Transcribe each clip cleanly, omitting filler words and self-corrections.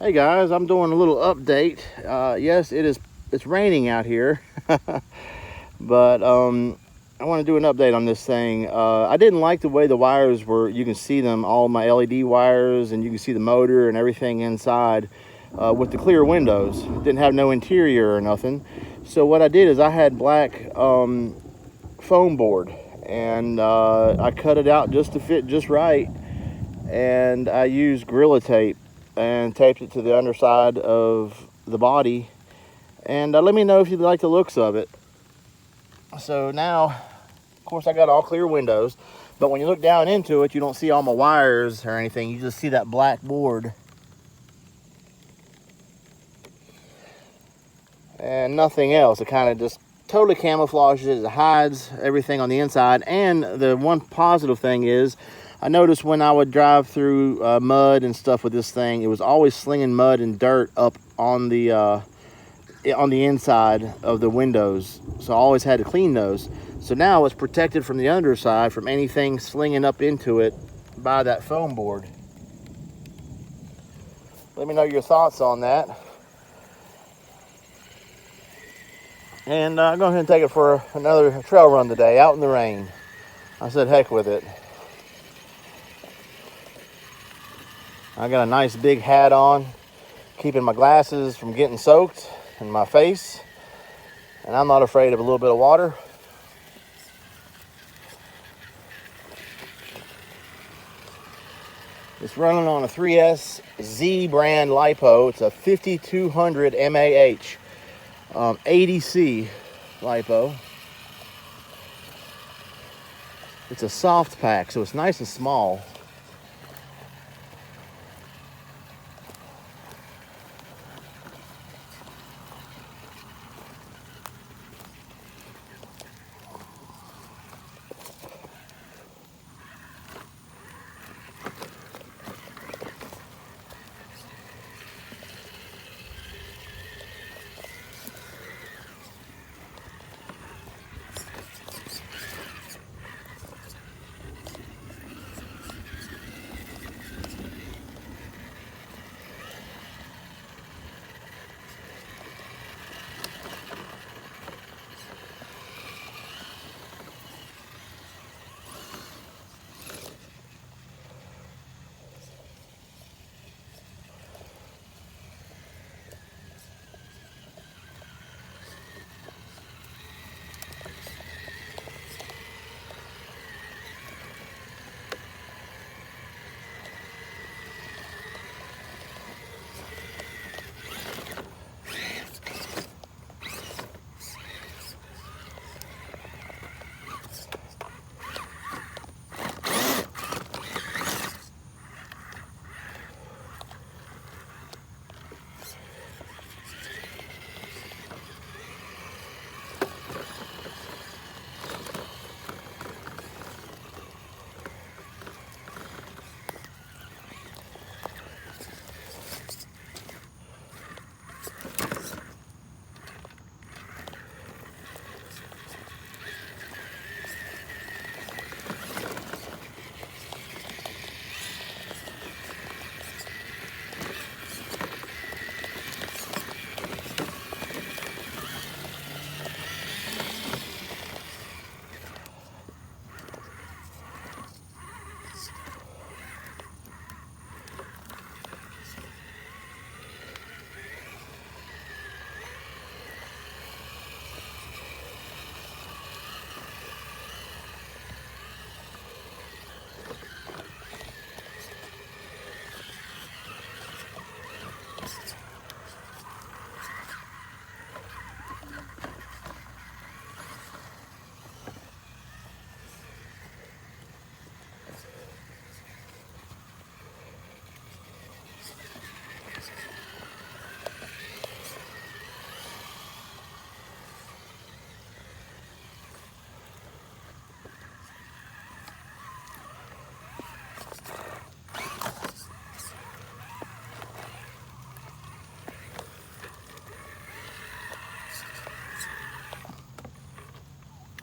Hey guys, I'm doing a little update. Yes, it's raining out here, but I want to do an update on this thing. I didn't like the way the wires were. You can see them, all my LED wires, and you can see the motor and everything inside with the clear windows. Didn't have no interior or nothing. So what I did is I had black foam board, and I cut it out just to fit just right, and I used Gorilla Tape and taped it to the underside of the body. And let me know if you like the looks of it. So now, of course, I got all clear windows, but when you look down into it, you don't see all my wires or anything. You just see that black board and nothing else. It kind of just totally camouflages it. It hides everything on the inside. And the one positive thing is, I noticed when I would drive through mud and stuff with this thing, it was always slinging mud and dirt up on the inside of the windows. So I always had to clean those. So now it's protected from the underside from anything slinging up into it by that foam board. Let me know your thoughts on that. And go ahead and take it for another trail run today, out in the rain. I said heck with it. I got a nice big hat on, keeping my glasses from getting soaked in my face. And I'm not afraid of a little bit of water. It's running on a 3S Z brand LiPo. It's a 5200 mAh 80C LiPo. It's a soft pack, so it's nice and small.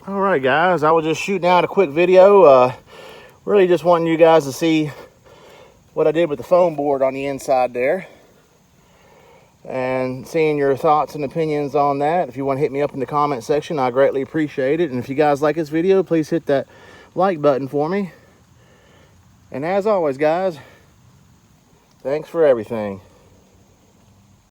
All right, guys, I was just shooting out a quick video. Really just wanting you guys to see what I did with the foam board on the inside there. and seeing your thoughts and opinions on that. If you want to hit me up in the comment section, I greatly appreciate it. And if you guys like this video, please hit that like button for me. And as always, guys, thanks for everything.